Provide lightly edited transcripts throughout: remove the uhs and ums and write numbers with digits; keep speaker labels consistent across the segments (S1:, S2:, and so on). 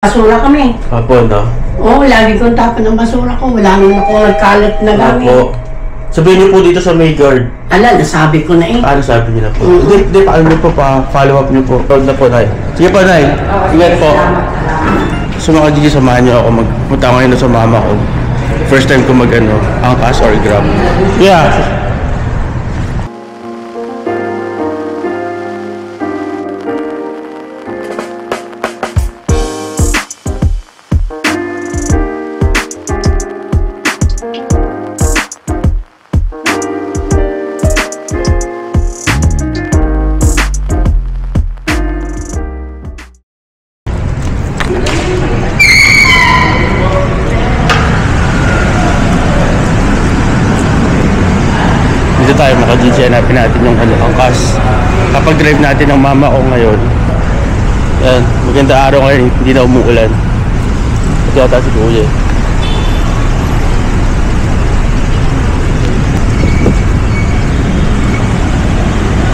S1: Basura kami.
S2: Apo, no?
S1: Oo, lagi kong tapan ng basura ko. Wala naman ako nagkalat na gamit.
S2: Apo. Sabihin niyo po dito sa May Guard.
S1: Ala, nasabi ko na eh.
S2: Ano sabi niyo na po? Hindi, paano niyo po pa follow up niyo po? Proud na po, Nay. Sige po, Nay. Ingat po. So mga Gigi, samahan niyo ako magpunta ngayon sa mama ko. First time ko angkas or grab. Yeah. Dito tayo mga Gigi, hanapin natin yung angkas. Kapag drive natin ng mama ko ngayon. Yan, maganda araw ngayon, hindi na umuulan. Ito yata si Kuya.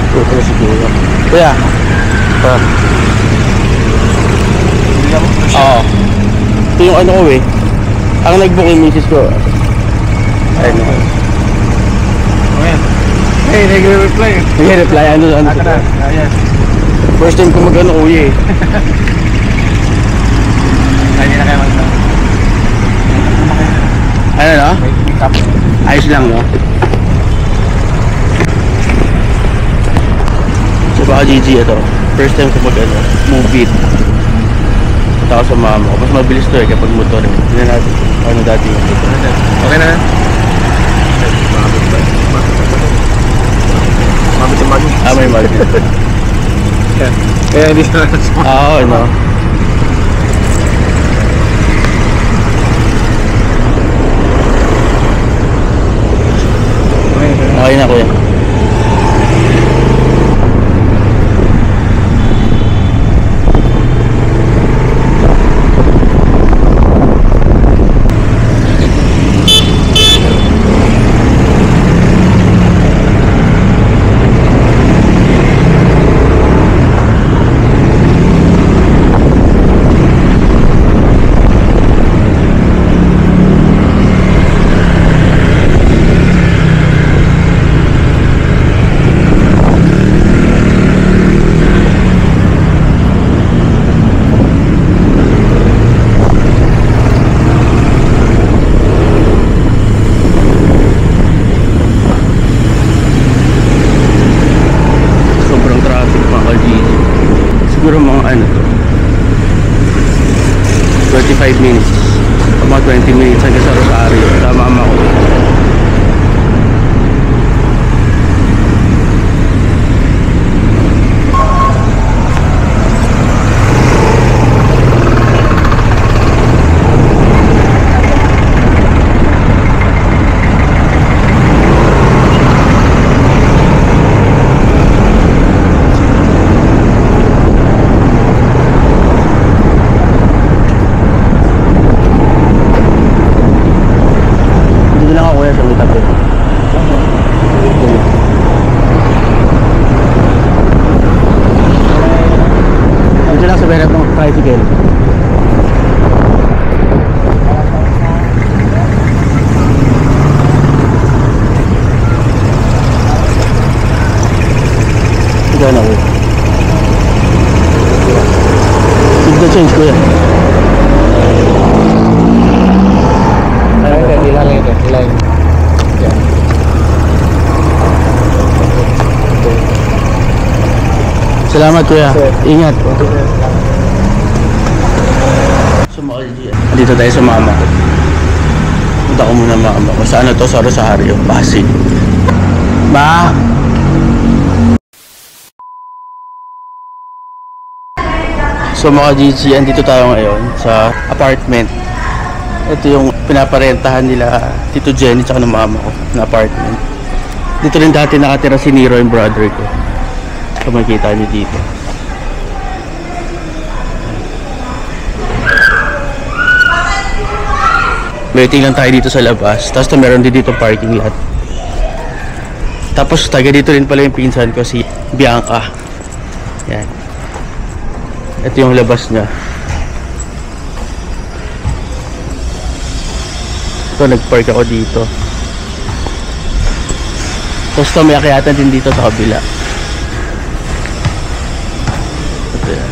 S2: Ito pala si Kuya. Kuya! Oo. Ito yung ano ko eh. Ang nag-book yung misis ko. Ayun.
S3: Hey, nag-reply.
S2: Nag-reply, ano?
S3: Yes.
S2: First time ko Kuya eh.
S3: Hindi na kayo
S2: Ano no? Ayos lang no? So baka Gigi ito. First time ko move it. Punta ako sa mama ko. Mas mabilis to eh kapag motor eh. Hindi na natin ano dati yung motor.
S3: Okay na. Mabit yung bagay.
S2: May mali.
S3: Kaya hindi na
S2: Oo, no? Okay na kuya. Siguro mga 25 minutes o mga 20 minutes hanggang sa Rosario sa mama ko. Tricycle. Ikaw na kuya. Give the change kuya.
S3: Ilang.
S2: Salamat kuya. Ingat. Dito tayo sa mama ko. Punta ko muna mama ko. Sa ano to? Sa Rosario, Pasig. Ma! So mga Gigi, andito tayo ngayon sa apartment. Ito yung pinaparentahan nila Tito Jenny tsaka ng mama ko na apartment. Dito rin dati nakatira si Nero yung brother ko. So makikita niyo dito. Waiting lang tayo dito sa labas. Tapos meron din dito parking lot. Tapos taga dito rin pala yung pinsan ko, si Bianca. Yan. Ito yung labas niya. So nag-park ako dito. Tapos ito may akyatan din dito sa kabila. Ito yan.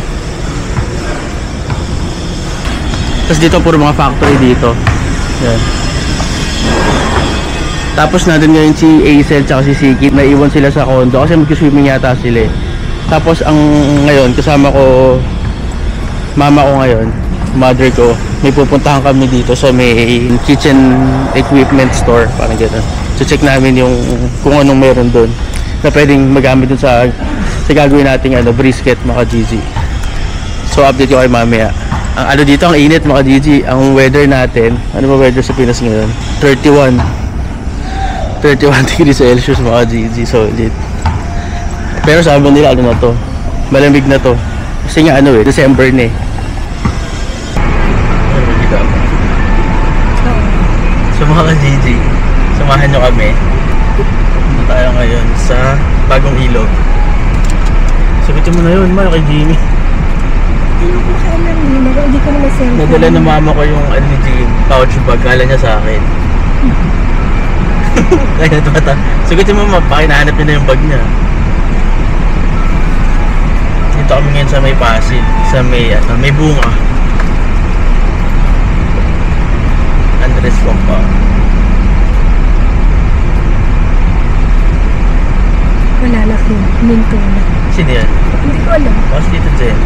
S2: Tapos dito puro mga factory dito. Yan. Tapos nandun ngayon si Aisel tsaka si Siki. Naiwan sila sa condo kasi mag-swimming yata sila eh. Tapos ang ngayon kasama ko mama ko ngayon, mother ko, may pupuntahan kami dito sa may kitchen equipment store, parang gano'n. So check namin yung kung anong meron doon na pwedeng magamit dun sa gagawin nating brisket mga Gigi. So update ko kay mamaya. Ang dito, ang init mga Gigi. Ang weather natin, ano ba weather sa Pinas ngayon? 31 degrees Celsius mga Gigi. So legit. Pero sabi nila na to, malamig na to. Kasi nga December na eh. So mga Gigi, samahan nyo kami. Punta tayo ngayon sa bagong ilog. Sabitin mo na yun, kay Jimmy.
S4: Hindi ko naman cellphone.
S2: Nadala ng mama ko yung ni Jim, pouch bag, kala niya sa akin. Kaya bata. Sabitin mo pakinahanap niya na yung bag niya. Dito kami ngayon sa may Pasig, sa may bunga. Andres Wampa.
S4: Wala na minto na.
S2: Sino yan?
S4: Hindi ko alam.
S2: Mas dito Jen.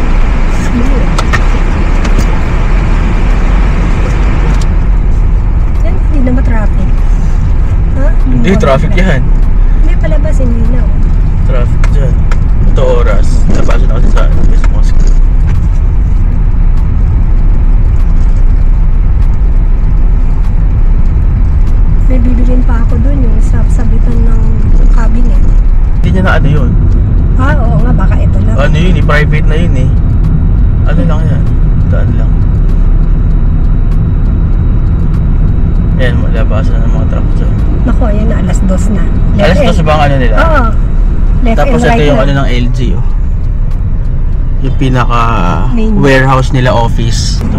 S4: Yan, hindi na ma-traffic. Ha?
S2: Hindi, traffic yan.
S4: Hindi palabas, hindi na.
S2: Traffic dyan. Ito oras. Napasok na kasi sa West Mosque.
S4: May bibilin pa ako dun yung sabitan ng cabinet.
S2: Hindi niya na yun.
S4: Oo nga, baka ito lang.
S2: Yun eh, private na yun eh. Lang yan. Daan lang. Ayan, malabasan na ng mga truck dyan.
S4: Naku, yan na, alas 2 na.
S2: Alas 2 ba ang nila?
S4: Oo. Left
S2: Tapos
S4: and right
S2: ito yung
S4: na.
S2: ng LG oh. Yung pinaka
S4: Main.
S2: warehouse nila office. Ito.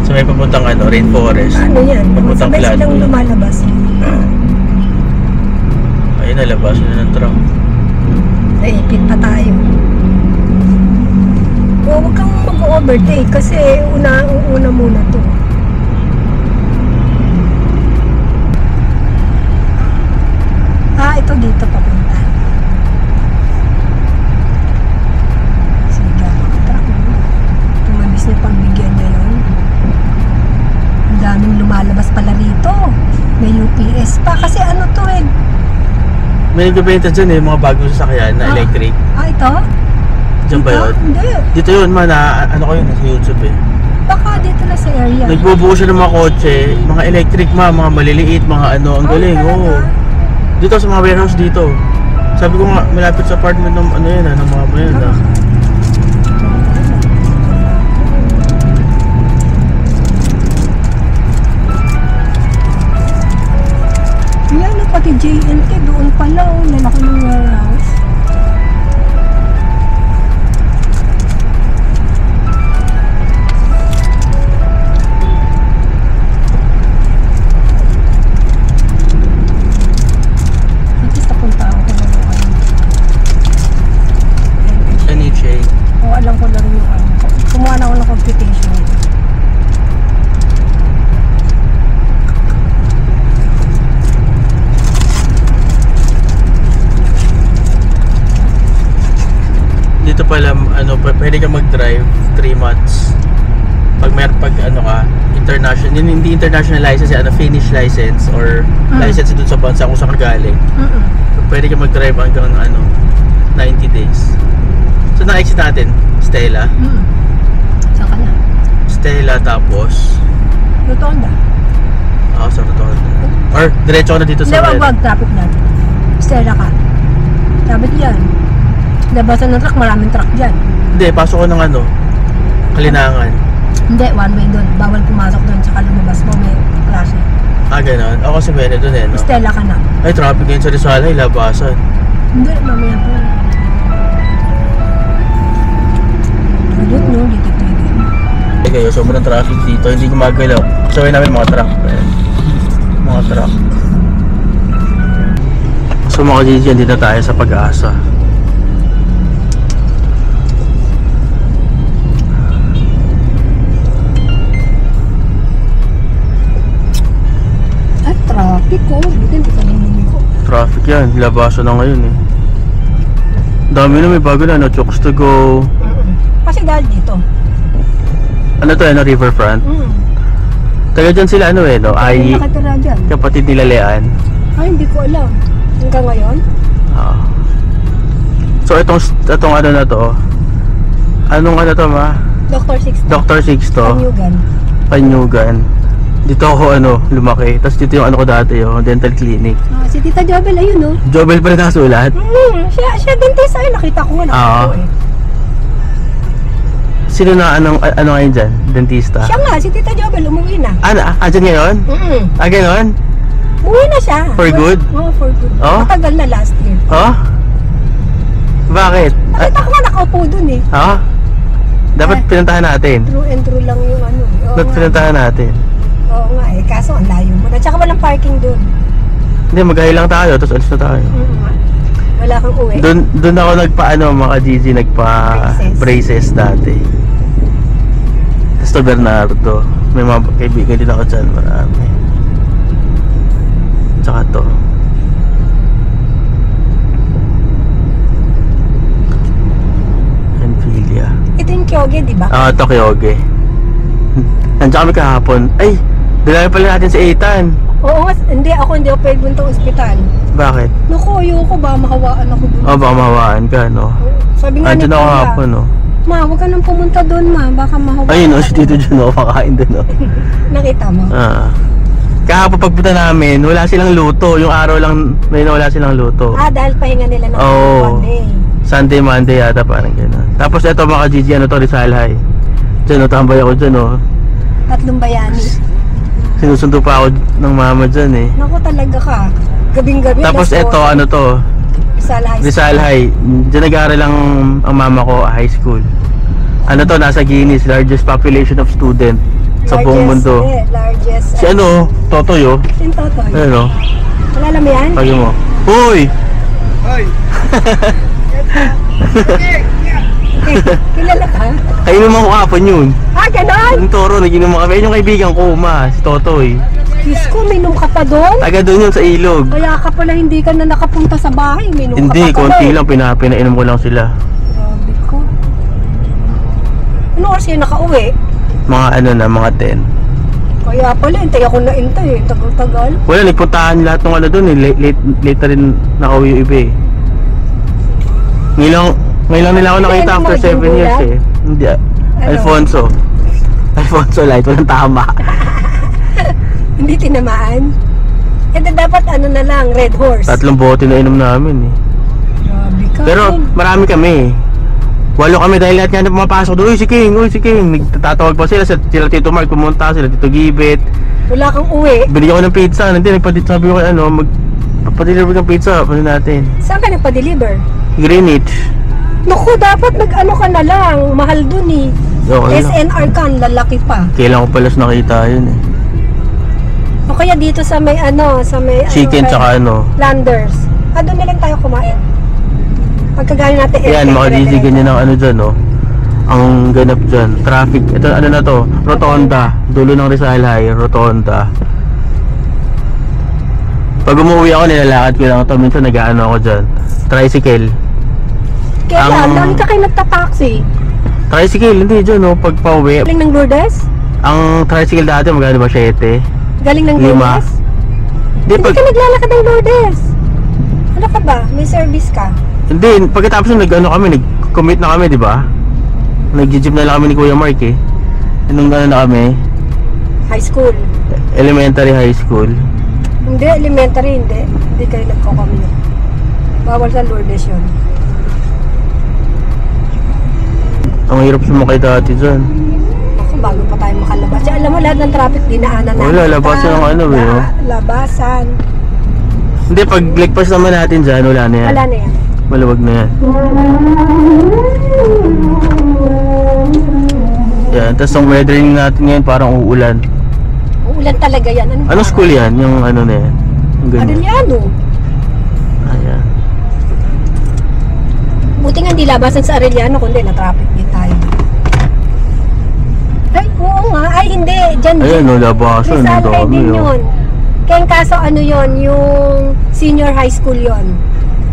S2: So may papuntang rainforest.
S4: Ano yan?
S2: Papuntang
S4: Sabay silang
S2: Flatway.
S4: lumalabas.
S2: Ayun, nalabasan na ng truck.
S4: Naipit pa tayo. Huwag kang mag-overtake kasi una muna to. Ito dito papunta. Sige, mga truck mo. Tumabis niya pagbigyan niya yun. Ang daming lumalabas pala rito. May UPS pa. Kasi to eh.
S2: May nagbebenta dyan eh, mga bagong sasakyan na electric.
S4: Ito?
S2: Diyan ba yun?
S4: Hindi.
S2: Dito yun ano ko yun, nasa YouTube eh.
S4: Baka dito na sa area.
S2: Nagbubuo siya ng mga kotse, mga electric mga maliliit, mga ang galing. Oo. Dito sa mga warehouse dito. Sabi ko nga, malapit sa apartment ng ng mga yan.
S4: Yan, pati JNT doon pala, lalaki ng warehouse. Alam ko na rin yung kumuha na ako ng computation.
S2: Dito pala pwede ka mag-drive 3 months. Pag international, hindi international license, Finnish license or license dun sa bansa kung saan ka galing. Pwede ka mag-drive hanggang 90 days. So na-exit natin, Stella.
S4: Saan ka na?
S2: Stella tapos
S4: Rotonda.
S2: sa Rotonda. Or diretso ka na dito sa
S4: Hindi, wag traffic na. Stella ka. Sabi yan. Labasan ng truck, maraming truck dyan.
S2: Hindi, pasok ko ng Kalinangan.
S4: Hindi, one way doon. Bawal pumasok doon, tsaka lumabas mo, may klase.
S2: Ganon. Ako si Bene doon no?
S4: Stella ka na.
S2: Ay, traffic ngayon sa Rizal, labasan.
S4: Hindi, mamaya pa. Dito, no? Dito.
S2: Kayo, sobrang traffic dito, hindi gumagalaw. Sawin namin mga truck. Mga truck. So mga GG, dito tayo sa Pag-asa.
S4: At traffic ko. Hindi ka nilimi ko.
S2: Traffic yan, labaso na ngayon eh. Dami na, may bago na, no? Chokes to go.
S4: Kasi dahil dito.
S2: Ano to, ano, Riverfront? Taga dyan sila, ano eh, no? Ay,
S4: Nakatira dyan.
S2: kapatid nila Leanne.
S4: Ay, hindi ko alam. Hanggang ngayon?
S2: Ah. So itong ano na to. Anong ano to, ma?
S4: Dr. Sixto.
S2: Dr. Sixto.
S4: Panyugan.
S2: Panyugan. Dito ako ano, lumaki. Tapos dito yung ano ko dati, yung dental clinic.
S4: Si Tita Jobel, ayun no?
S2: Jobel pa rin nakasulat.
S4: Siya dentist. Ay, nakita ko nga nakita eh.
S2: Sino na, ano ngayon dyan? Dentista?
S4: Siya nga, si Tita Jobel, umuwi na.
S2: Andyan ngayon? Ganon?
S4: Umuwi na siya.
S2: For good?
S4: Oo, for good.
S2: Oh?
S4: Matagal na last year.
S2: Oh? Bakit?
S4: Nakita ko nga nakaupo dun eh.
S2: Oh? Dapat pinuntahan natin.
S4: True and true lang yung ano eh. Oo
S2: Dapat
S4: nga.
S2: pinuntahan natin.
S4: Oo nga eh, kaso ang layo mo na. Tsaka walang parking dun.
S2: Hindi, maghahay lang tayo, tapos alis na tayo.
S4: Wala kang uwi.
S2: Doon ako mga GG, braces dati. Tapos to Bernardo. May mga kaibigan din ako dyan, marami. Tsaka to. Enfilia.
S4: Ito yung Kyoge, di ba?
S2: Ito Kyoge. Nandiyan kami kahapon. Ay, bilangin pala natin si Ethan.
S4: Oo, hindi ako pwede punta ospital.
S2: Bakit?
S4: Naku, ayoko ba mahawaan ako dun.
S2: Baka mahawaan ka, no?
S4: Sabi nga
S2: Andiyan ako kahapon, no?
S4: Ma, huwag ka nang pumunta doon, ma. Baka mahawaan.
S2: Ayun, no? Si Tito Juno, pakain doon, no?
S4: Nakita mo?
S2: Kahapon pagpunta namin, wala silang luto. Yung araw lang, wala silang luto.
S4: Dahil pahinga nila ng
S2: Oo.
S4: Monday.
S2: Sunday, Monday yata, parang gano'n. Tapos eto mga GG, ano to, Rizal High. Diyan, no, tambay ako dyan, no?
S4: Tatlong bayani.
S2: Sinusundo pa ako ng mama dyan, eh.
S4: Naku, talaga ka. Gabing-gabi.
S2: Tapos eto, ano to,
S4: Rizal High.
S2: Rizal High. Diyan nag-aaral lang ang mama ko, high school. Ano to, nasa Guinness, largest population of student sa buong mundo.
S4: Largest.
S2: Si ano, Totoy, oh.
S4: Sin Totoy.
S2: Ano,
S4: Kilala mo yan?
S2: pagi mo. Uy!
S3: Hoy!
S4: Kilala ka?
S2: Kainom ako kapon yun.
S4: Ganon?
S2: Yung toro, naginom kami. Ayun yung kaibigan ko, si Totoy.
S4: Diyos ko, minom ka pa doon?
S2: Taga doon yun sa ilog.
S4: Kaya ka pala hindi ka na nakapunta sa bahay. Minom
S2: Hindi,
S4: ka pa
S2: konti
S4: pala.
S2: lang, pinainom ko lang sila.
S4: Grabe ko. Ano oras yun nakauwi?
S2: Mga ano na, mga 10.
S4: Kaya pala, hintay ako na hintay eh. Tagal-tagal.
S2: Wala, nagpuntahan lahat ng ano doon eh. Late na rin nakauwi yung iba eh. Ngayon lang nila ako nakita
S4: Hindi,
S2: after
S4: hindi
S2: 7
S4: mo
S2: years
S4: ginugulat?
S2: eh. Hindi,
S4: Ano?
S2: Alfonso Light, walang tama.
S4: Hindi tinamaan. Dapat ano na lang, Red Horse.
S2: 3 bote na inom namin eh.
S4: Grabe ka.
S2: Pero marami kami eh. 8 kami dahil lahat nga na pumapasok doon. Uy, si King. Nagtatawag pa sila Tito Mark pumunta, sila Tito Gibet.
S4: Wala kang uwi.
S2: Binigyan ko ng pizza. Hindi, sabi ko kay ano, magpa-deliver ng pizza. Paano natin?
S4: Saan ka nagpa-deliver?
S2: Greenwich.
S4: Naku, dapat nag-ano ka na lang. Mahal dun eh.
S2: Okay lang.
S4: SNR ka, ang lalaki pa.
S2: Kailan ko pala nakita yun eh.
S4: O kaya dito sa may
S2: Chicken
S4: ano,
S2: tsaka ano.
S4: Landers. Doon na lang tayo kumain. Pagkagaling natin
S2: Yan, mga GG ganyan ang ano dyan, no? Ang ganap dyan. Traffic. Ito, ano na to? Rotonda. Dulo ng Rizal High. Rotonda. Pag umuwi ako, nilalakad ko lang ito. Minsan nag-ano ako dyan. Tricycle.
S4: Kaya dami ka kayo nagta-taxi.
S2: Tricycle, hindi dyan, no? Pag pauwi.
S4: Galing ng Lourdes?
S2: Ang tricycle dati, magkano ba? 7?
S4: Galing ng
S2: 5.
S4: Lourdes?
S2: Hindi,
S4: Hindi ka naglalakad ng Lourdes. Ano ka ba? May service ka?
S2: Hindi, pagkatapos nung nag-commute na kami, di ba? Nag-jeep na lang kami ni Kuya Mark eh. Nung na kami,
S4: High school.
S2: elementary, high school.
S4: Hindi, elementary, hindi. Hindi kayo nagko-commute. Bawal sa Lourdes yun.
S2: Ang hirap sumakay dati dyan.
S4: Ako, bago pa tayo makalabas. Diyan, alam mo, lahat ng traffic dinaanan natin.
S2: Wala, labasan ng ano eh, oh.
S4: Labasan.
S2: Hindi, pag lagpas naman natin dyan, wala na yan.
S4: Wala na yan.
S2: Maluwag na yan. Yan, tapos ang weathering natin ngayon parang uulan.
S4: Uulan talaga yan.
S2: Ano school yan? Yung ano na yan? Yung ganyan.
S4: Arellano.
S2: Ayan.
S4: Buti nga hindi labasan sa Arellano, kundi na-traffic din tayo. Ay, oo nga. Ay, hindi. Diyan.
S2: Ayan, no, labasan.
S4: Rizal
S2: Ang dami,
S4: din
S2: oh.
S4: yun. Kaya kaso ano yun, yung senior high school yun.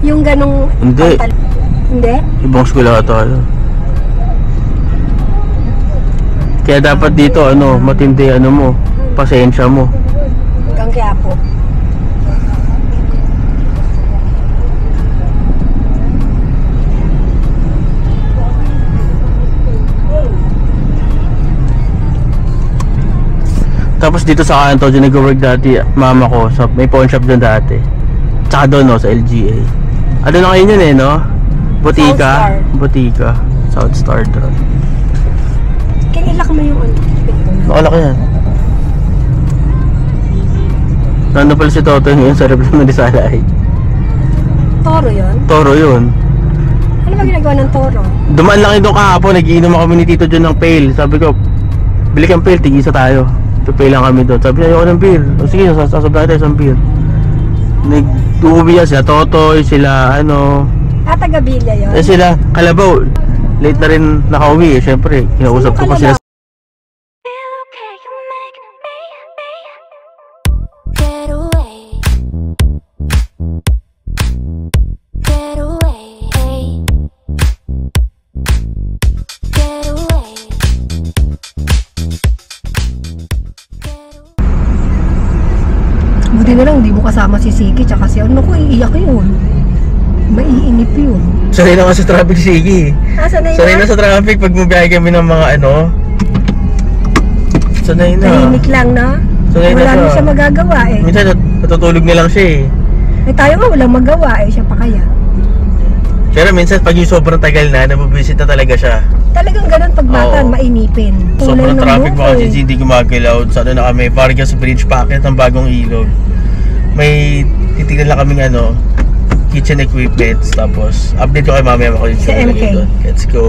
S4: Yung ganong...
S2: Hindi.
S4: Hindi?
S2: Ibang school ata yun. Kaya dapat dito, ano, matindi, ano mo, pasensya mo.
S4: Hanggang Quiapo.
S2: Tapos dito sa kanto, dyan nag-work dati, mama ko, sa, may pawn shop dyan dati. Tsaka doon, no, sa LGA. Ano na kayo yun eh, no? Botika.
S4: Southstar.
S2: Botika. Southstar doon.
S4: Kaya ilak mo yung ano.
S2: Nakalaki yan. Nandun pala si Toto ngayon sa replano ni Salay.
S4: Toro yun?
S2: Toro yun.
S4: Ano ba ginagawa ng toro?
S2: Dumaan lang doon kahapon, nagiinom kami ni Tito John ng pail. Sabi ko, bili kang pail, tigisa tayo. Pipay lang kami doon. Sabi niya, ayoko ng beer. O sige, sasabihan tayo isang beer. Nag-uuwi yan sila Totoy, sila ano.
S4: Ah, taga-Villa yun?
S2: Eh sila, Kalabaw. Late na rin nakauwi eh. Siyempre, kinausap ko pa sila.
S5: Get away. Get away. Get away.
S4: Buti na lang, hindi mo kasama si Siki tsaka si ano ko, iiyak yun. Maiinip yun.
S2: Sanay na nga sa traffic, sige.
S4: Ah, sanay
S2: Sanay
S4: na?
S2: na sa traffic pag mabiyahe kami ng mga ano. Sanay na.
S4: Tahimik lang na.
S2: Sanay na
S4: Wala
S2: siya.
S4: na siya magagawa eh.
S2: Minsan natutulog na lang siya eh.
S4: Eh tayo nga walang magawa eh, siya pa kaya.
S2: Pero minsan pag yung sobrang tagal na, nabubisit na talaga siya.
S4: Talagang ganun pag bata,
S2: Oo.
S4: mainipin.
S2: Sobrang
S4: Kulay ng
S2: traffic
S4: buko
S2: mga
S4: eh.
S2: GG, hindi gumagalaw. Sa ano na kami, Vargas Bridge, packet ng bagong ilog. May titignan lang kaming ano, kitchen equipments. Tapos, update ko kay mamaya ako yung
S4: Sa MK.
S2: doon. Let's go.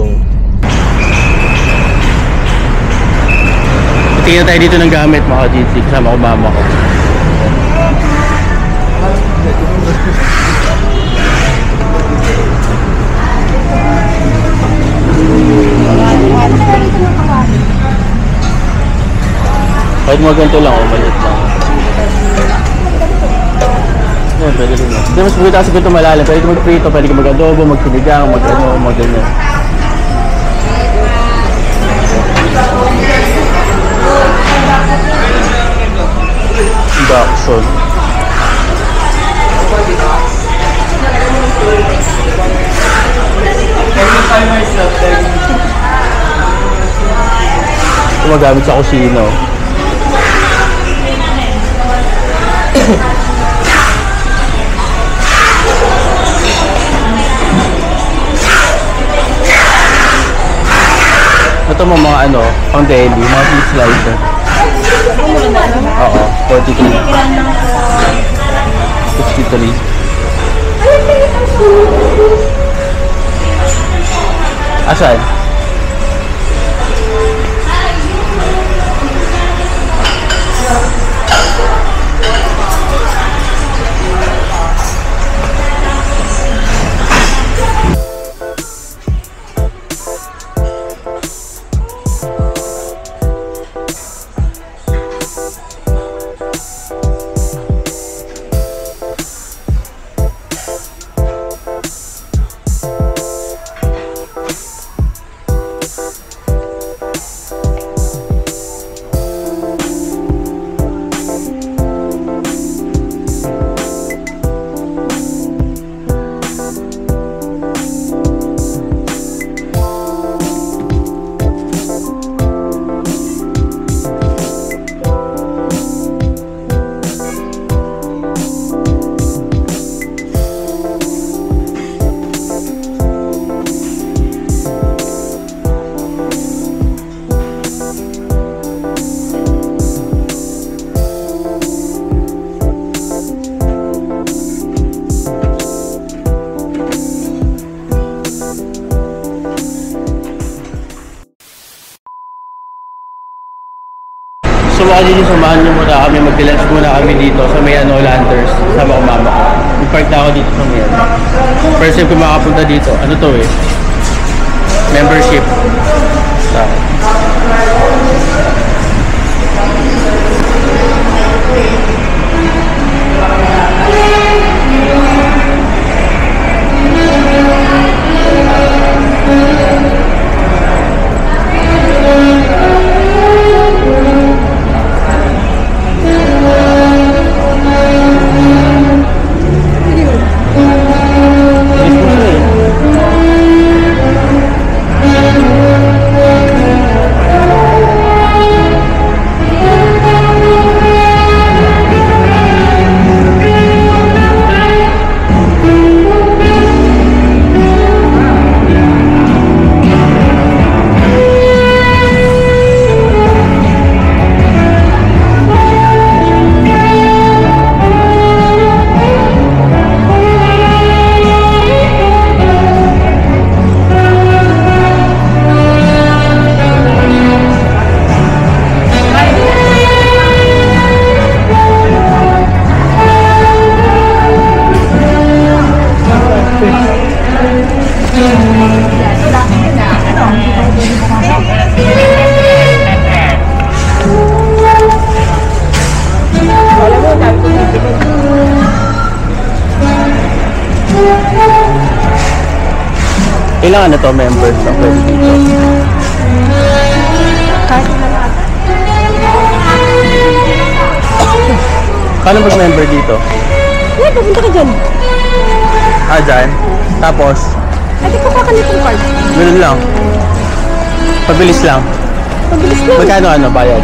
S2: Tingnan tayo dito ng gamit mga GG, kasama ko mama ko. Kahit mga ganito lang, maliit lang. Yan, pwede rin yan. Hindi, mas maganda kasi ganito malalim. Pwede ka mag-prito, pwede ka mag-adobo, mag-sinigang, mag-ano, mag-ganyan. Induction. Gumagamit sa kusino. Ito mga ano, pang daily, mga fish slicer. Oo, 43. 53. Asan? mga dito, samahan nyo muna kami. Mag-lunch muna kami dito sa may Landers. Sama ko mama ko. Nag-park na ako dito sa may First time ko makapunta dito. Ano to eh? Membership. Sa Kailangan na to members na pwede dito. Paano mag-member dito?
S4: Uy, pupunta ka dyan.
S2: Ah, dyan? Tapos?
S4: Ate ko kakanitong card.
S2: Ganun lang. Pabilis lang.
S4: Pabilis lang.
S2: Magkano ano bayad?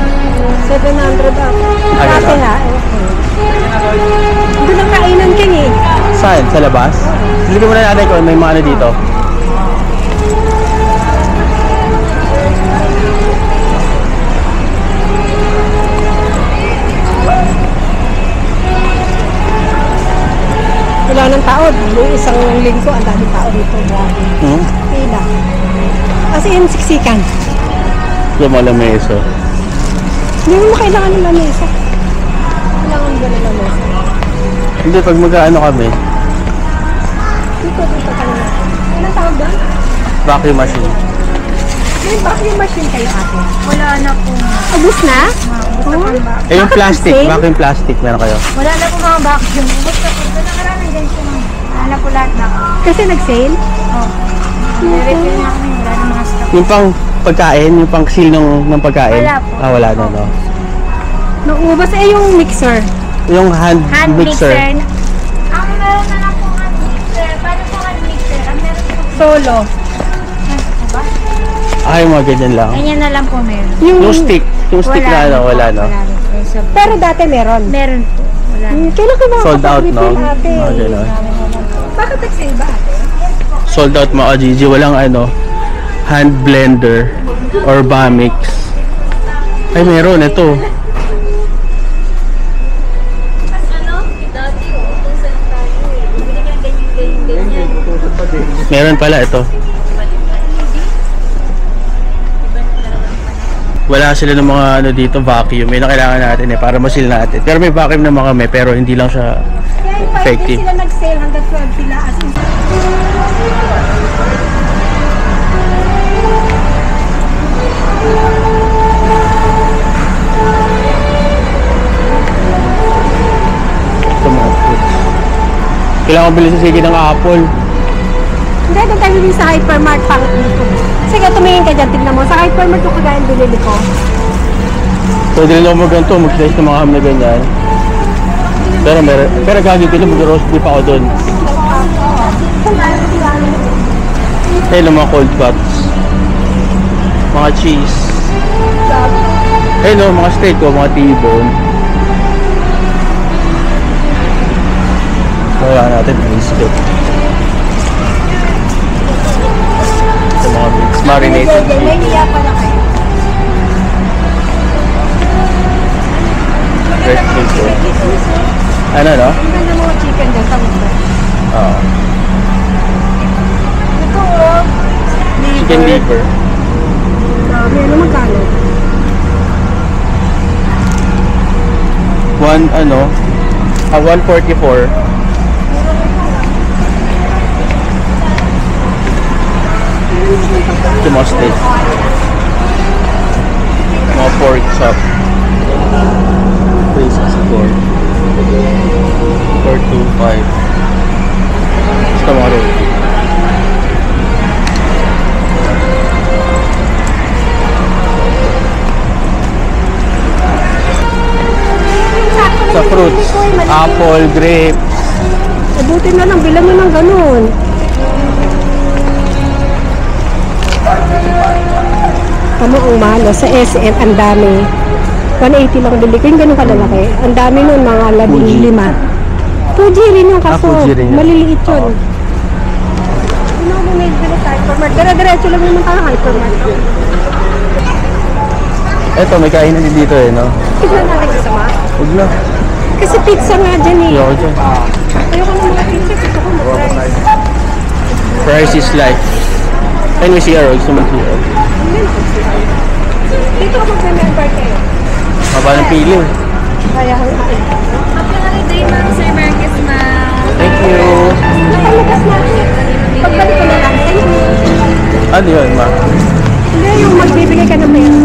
S4: 700 ako.
S2: Ah,
S4: Ate
S2: ganun.
S4: ha. Doon ang kainan king eh.
S2: Saan? Sa labas? Silipin mo na natin kung may mga ano dito.
S4: Wala ng tao. Yung isang linggo, ang dami tao dito. Grabe. Pila. As in, siksikan.
S2: Yung mga lameso.
S4: Hindi mo kailangan ng lamesa. Kailangan ba ng lamesa?
S2: Hindi, pag mag-ano kami,
S4: Dito ka na. Anong tawag doon?
S2: vacuum machine.
S4: May vacuum machine kayo ate.
S6: Wala na po.
S4: Ubus na? Oh.
S2: Eh, yung
S4: Bakit
S2: plastic,
S4: sale?
S2: vacuum plastic, meron kayo.
S6: Wala na po mga vacuum. Basta po, doon na maraming ganito na. Wala na po lahat na.
S4: Kasi nag-sale?
S6: Oh. Nire-refill na kami. Wala na mga stock.
S2: Yung pang pagkain, yung pang seal ng pagkain.
S6: Wala po.
S2: Ah, wala na, no?
S4: Naubos eh yung mixer.
S2: Yung hand mixer.
S6: Ang meron na lang po hand mixer. Paano po hand mixer? Ang meron po.
S4: Solo.
S6: Diba?
S2: Ah, yung mga ganyan lang.
S6: Ganyan na lang po meron.
S2: Yung stick na ano, wala, no?
S6: Wala rin po.
S4: Pero dati meron.
S6: Meron po. Wala rin.
S4: Kailan ka
S2: Sold out, no?
S4: makakapag-refill ate?
S2: Ah, ganun.
S4: Bakit nag-sale ba ate?
S2: Sold out mga Gigi. Walang ano, hand blender or Bamix. Ay, meron. Ito. Meron pala ito. Wala sila ng mga ano dito, vacuum. Yun ang kailangan natin eh, para masil natin. Pero may vacuum naman kami, pero hindi lang siya
S4: Kaya yung 5 days
S2: effective.
S4: sila nag-sale hanggang 12 sila. As in,
S2: Ito mga foods. Kailangan ko bilhin sa sige ng apple.
S4: hindi, doon tayo bibili sa hypermart pang dito. Sige, tumingin ka dyan, tignan mo. Sa hypermart yung kagaya binili ko.
S2: Pwede rin ako mag-ganto, mag-slice ng mga ham na ganyan. Pero gagawin ko mag-roast beef ako doon. Ayun, mga cold cuts. Mga cheese. Ayun, mga steak o, mga T-bone. Wala natin, brisket. Ito mga mix, marinated
S4: May
S2: beef.
S4: niya pala kayo.
S2: Fresh chicken. Ano, no?
S4: Ang ganda mga chicken dyan sa mundo.
S2: Oo.
S4: Ito oh.
S2: Chicken liver.
S4: Dami, ano magkano?
S2: 144. Ito mga steak. Mga pork chop. 364. 425. Ito mga roti. Sa fruits, apple, grape.
S4: Buti na lang, bilang mo ng ganun. Tama ang mahal. Sa SM, ang dami. 180 lang bili ko. Yung ganun kalalaki. Ang dami nun, mga 15. Fuji rin yung kaso.
S2: Fuji rin yun.
S4: Maliliit yun. Ano mo may bili sa hypermart? Dire-diretso lang naman tayo hypermart.
S2: Eto, may kainan din dito no?
S4: Tignan natin kasama.
S2: Huwag na.
S4: Kasi pizza nga dyan eh.
S2: Ayoko dyan.
S4: Ayoko na mga pizza. Gusto ko mag-rice.
S2: Price is life. Ay, may CR. Gusto mo CR.
S4: Dito ako mag-member kayo.
S2: Maba ng pili.
S4: Kaya ang
S6: Happy holiday, ma'am. Sir Marcus, ma'am.
S2: Thank you.
S4: nakalagas natin. Pagbalik ko na lang. Thank you.
S2: Ano yun, ma?
S4: Hindi, yung magbibigay ka ng pera.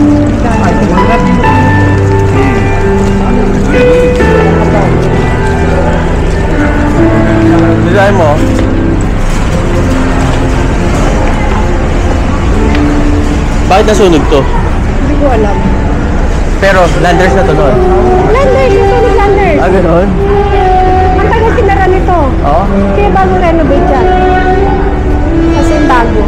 S2: Design mo. Bakit nasunog to?
S4: Hindi ko alam.
S2: Pero, landers na to noon.
S4: Landers, yung Sonic Landers.
S2: Ah, gano'n?
S4: Ang tagal sinara nito.
S2: Oo.
S4: Kaya bago renovate yan. Kasi bago.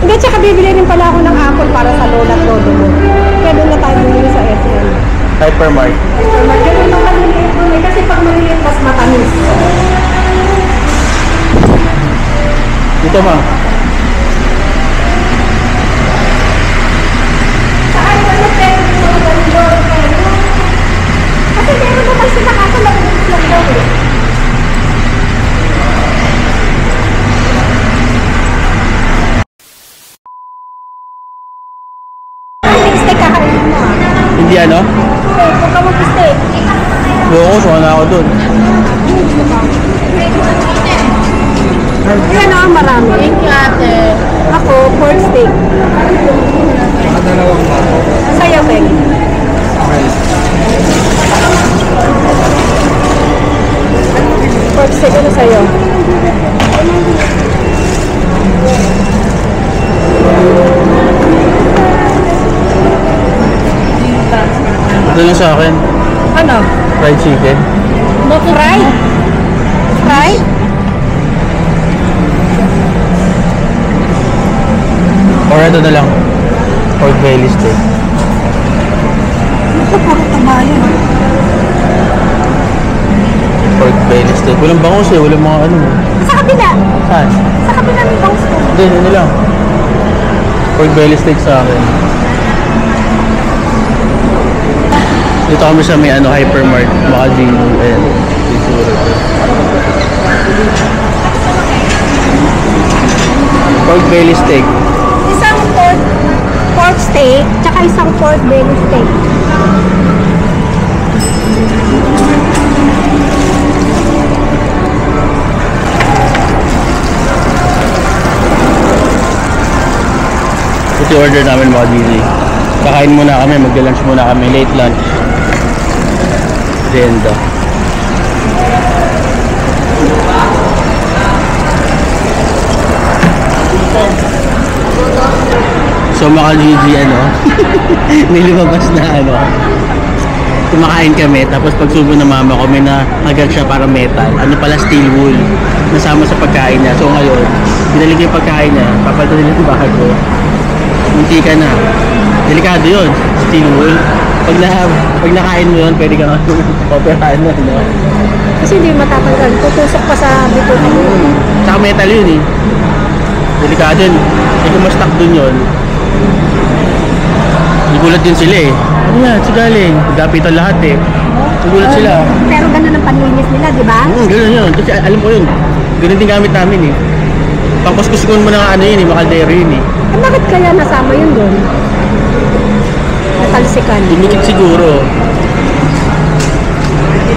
S4: Hindi, tsaka bibili rin pala ako ng apple para sa lola at lolo mo. Kaya doon na tayo bumili sa SM.
S2: Hypermart.
S4: Ganun lang maliliit. Eh, kasi pag maliliit, mas matamis.
S2: Dito, ma.
S4: Saan ba na pera dito ng ganun? Kasi meron naman sila kaso lagot lang daw eh. Steak kakainin mo ah.
S2: Hindi ano?
S4: Steak, huwag ka mag-steak.
S2: Loko, suka na ako dun.
S4: Yan ah, marami. Thank you ate. Ako, pork steak.
S3: Dalawang bako.
S4: Sa'yo, Ben. Pork steak, ano sa'yo?
S2: Ito lang sa akin.
S4: Ano?
S2: Fried chicken.
S4: Fried? Fried?
S2: Or ito na lang. Pork belly steak.
S4: Ito, puro tabayan.
S2: Pork belly steak. Walang bangus eh. Walang mga ano.
S4: Sa kabila.
S2: Saan?
S4: Sa kabila may bangus ko.
S2: Hindi, ano lang. Pork belly steak sa akin. Dito kami sa may ano, hypermart. Makajino. Ayan. Isura ko. Pork belly steak.
S4: Isang pork steak, tsaka isang pork belly steak.
S2: Ito yung order namin mga DJ. Kakain muna kami, mag-lunch muna kami, late lunch. Renda. So mga GG ano, nilumabas na ano, kumakain kami, tapos pagsubo ng mama ko, may nakagat siya para metal. Ano pala, steel wool, nasama sa pagkain niya. So ngayon, binalik yung pagkain niya, papalitan nila yung bago. Munti ka na. Delikado yun, steel wool. Pag nakain mo yun, pwede kang operahan na. No?
S4: Kasi hindi matatanggal. Tutusok pa sa bito mo.
S2: Tsaka metal yun eh. Delikado yun. Eh kung ma-stuck dun yun, nagulat din sila eh. Ano yan? Sigaling. Gapitan lahat eh. Nagulat sila.
S4: Pero ganun ang panlinis nila, di ba?
S2: Ganun yun. Kasi alam ko yun. Ganun din gamit namin eh. Pangkuskuskun mo na ano yun eh. Makaldero yun eh.
S4: Eh, bakit kaya nasama yun doon? Natalsikan.
S2: Dumikit siguro.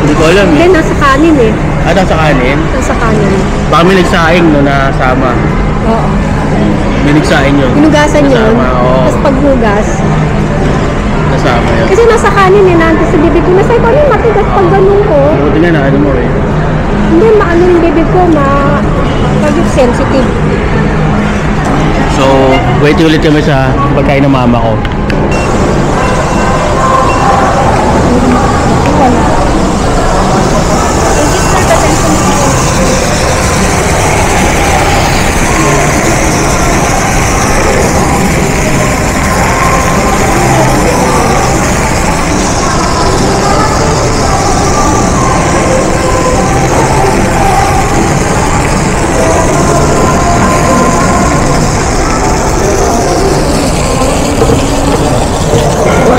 S2: Hindi ko alam
S4: Hindi,
S2: eh.
S4: nasa kanin eh.
S2: Ah, nasa kanin?
S4: Nasa kanin.
S2: Baka may nagsaing no, nasama.
S4: Oo.
S2: May nagsaing yun.
S4: Hinugasan yun.
S2: Nasama, oo.
S4: Tapos paghugas.
S2: Nasama yun.
S4: Kasi nasa kanin eh, nandun sa bibig ko. Nasa ko, ano yung matigas pag ganun ko.
S2: Buti nga na, ano mo eh.
S4: Hindi, maano yung bibig ko, pag sensitive.
S2: So, wait ulit kami sa pagkain ng mama ko.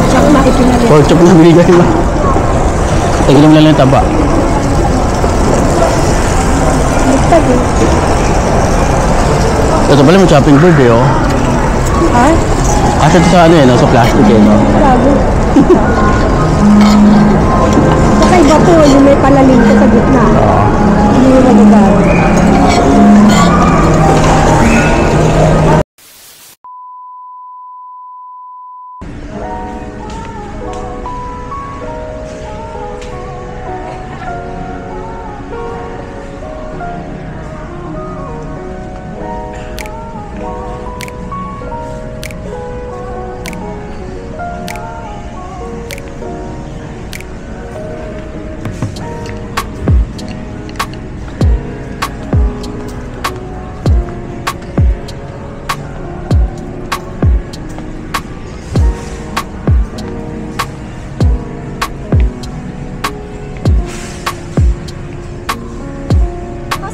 S4: Tsaka maipinalit.
S2: Pork chop na binigay mo. Tagilam lang yung taba.
S4: Bugtag eh.
S2: Ito pala may chopping board eh, oh.
S4: Ha?
S2: Asa ito sa ano eh, no? Sa plastic eh, no?
S4: Bago. Saka iba to, yung may palalim ko sa gitna. Hindi yung magagamit.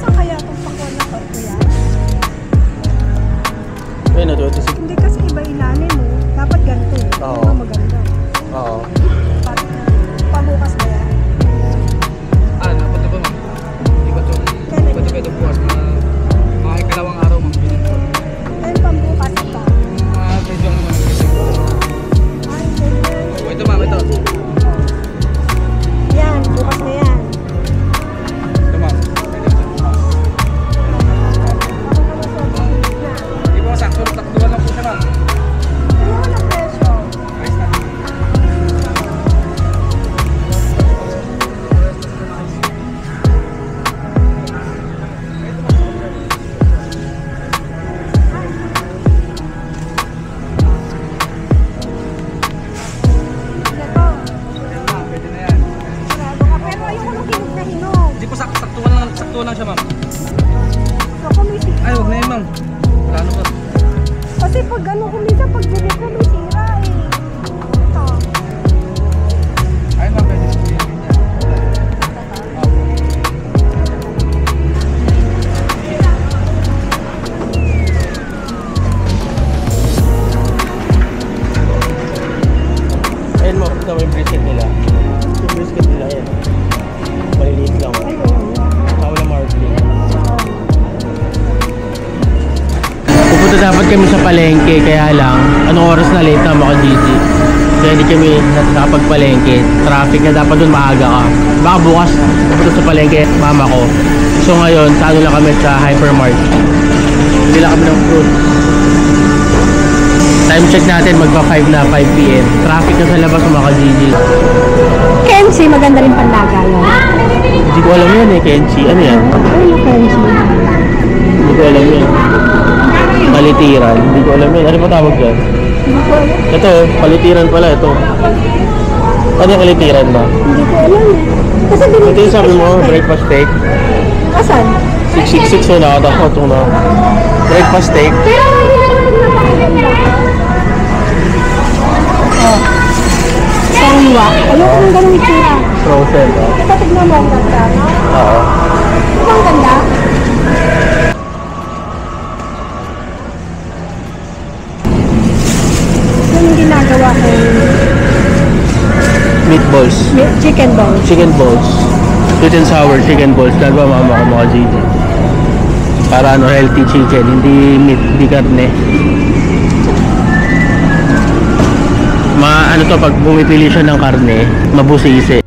S4: Saan kaya itong pakwan na to, kuya?
S2: Ayun na, 26.
S4: Hindi kasi iba ilalim mo. Dapat ganito eh.
S2: Oo.
S4: Yung maganda.
S2: Oo.
S4: Pabukas ba yan?
S3: Ah, napunta ba ma'am? Hindi ba ito?
S4: Kailan
S3: Pwede pwede bukas mga ikalawang araw ma'am.
S4: Ayun, pambukas ito.
S3: Pwede yung naman.
S4: Ay, ganyan.
S3: Oh, ito ma'am, ito.
S4: Yan, bukas na yan.
S3: Ito ma'am. Hindi ba sakto? Taktuan lang po siya ma'am.
S4: Ano ang presyo?
S3: Ayos na.
S4: Ito.
S3: Ayos na, pwede na yan.
S4: Sarado ka. Pero ayoko nung hinog na hinog.
S3: Hindi po saktuan lang siya ma'am.
S4: Ako may sira.
S3: Ay, huwag na yun ma'am. Wala na po.
S4: Kasi pag ano, kumisa pag bibig ko may sira eh. Ito.
S3: Ayun ma'am, pwede sabihin niya.
S2: Ayun mo, ito yung brisket nila. Yung brisket nila, ayan. Maliliit lang, oh. Wala marbling. Pupunta dapat kami sa palengke, kaya lang, anong oras na late na mga GG. Kaya hindi kami nakapagpalengke. Traffic na dapat dun maaga ka. Baka bukas, pupunta sa palengke, mama ko. So ngayon, sa ano lang kami sa hypermart. Hindi lang kami ng fruit. Time check natin, magpa 5 na, 5 PM. Traffic na sa labas mga GG.
S4: Kenzie, maganda rin panlaga yun.
S2: Hindi ko alam yan eh, Kenchi. Ano yan?
S4: Ay, Kenzie.
S2: Hindi ko alam yan. Palitiran. Hindi ko alam yan. Ano ba tawag dyan?
S4: Hindi ko alam.
S2: Ito, palitiran pala ito. Ano yung palitiran ba?
S4: Hindi ko alam eh. Kasi
S2: Ito yung sabi mo, breakfast steak.
S4: Asan?
S2: 666 na nakatakot ito na. Breakfast steak.
S4: Pero hindi na naman napakaganda. Oh. Sariwa. Ayoko ng ganun itsura.
S2: Frozen.
S4: Ito, tignan mo ang ganda, no?
S2: Oo.
S4: Ito ang ganda. Yan yung ginagawa ko.
S2: Meatballs.
S4: Chicken balls.
S2: Chicken balls. Sweet and sour chicken balls. Gagawa mama ko mga GG. Para ano, healthy chicken. Hindi meat, hindi karne. Ano to, pag bumipili siya ng karne, mabusisi.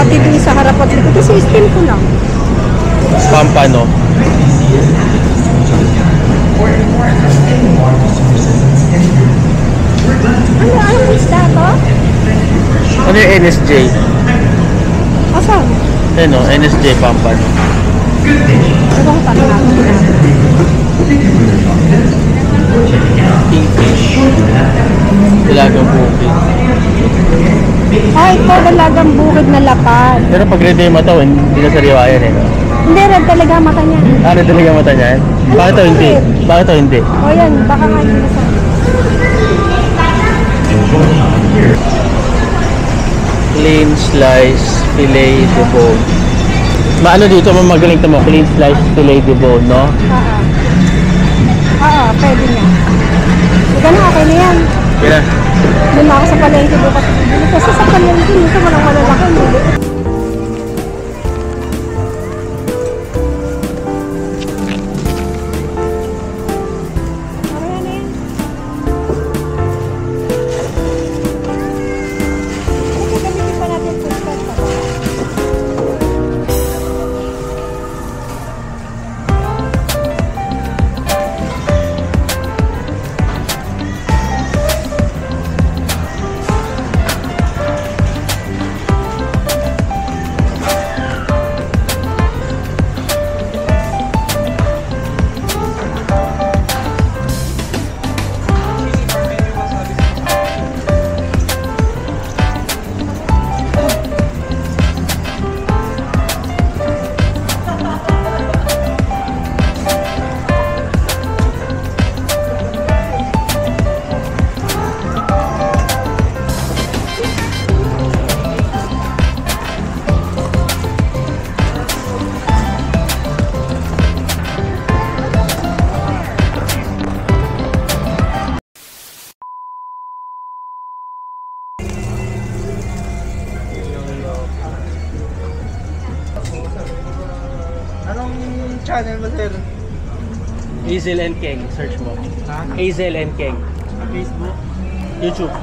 S4: Pati dun sa harap at likod. Kasi steam ko lang.
S2: Pampano.
S4: Anong isda to?
S2: Ano yung NSJ?
S4: Asan?
S2: Ano, NSJ Pampano.
S4: Ano ko tanong natin?
S2: Kingfish. Dalagang bukid.
S4: Ay, ito dalagang bukid na lapad.
S2: Pero pag red yung mata, hindi na sariwa yan eh, no?
S4: Hindi, red talaga mata niya.
S2: Ah, red talaga mata niyan? Bakit to hindi? Bakit to hindi?
S4: O yan, baka nga hindi nasa.
S2: Clean slice filet de bone. Maano dito, magaling mo, clean slice filet de bone, no?
S4: Pwede niya. Ganun, okay na yan.
S2: Kaya
S4: Doon ako sa palengke bukas. Kasi sa palengke, minsan walang malalaki.
S3: Anong channel mo, sir?
S2: Hazel and Keng, search mo.
S3: Ha?
S2: Hazel and Keng.
S3: Facebook?
S2: YouTube.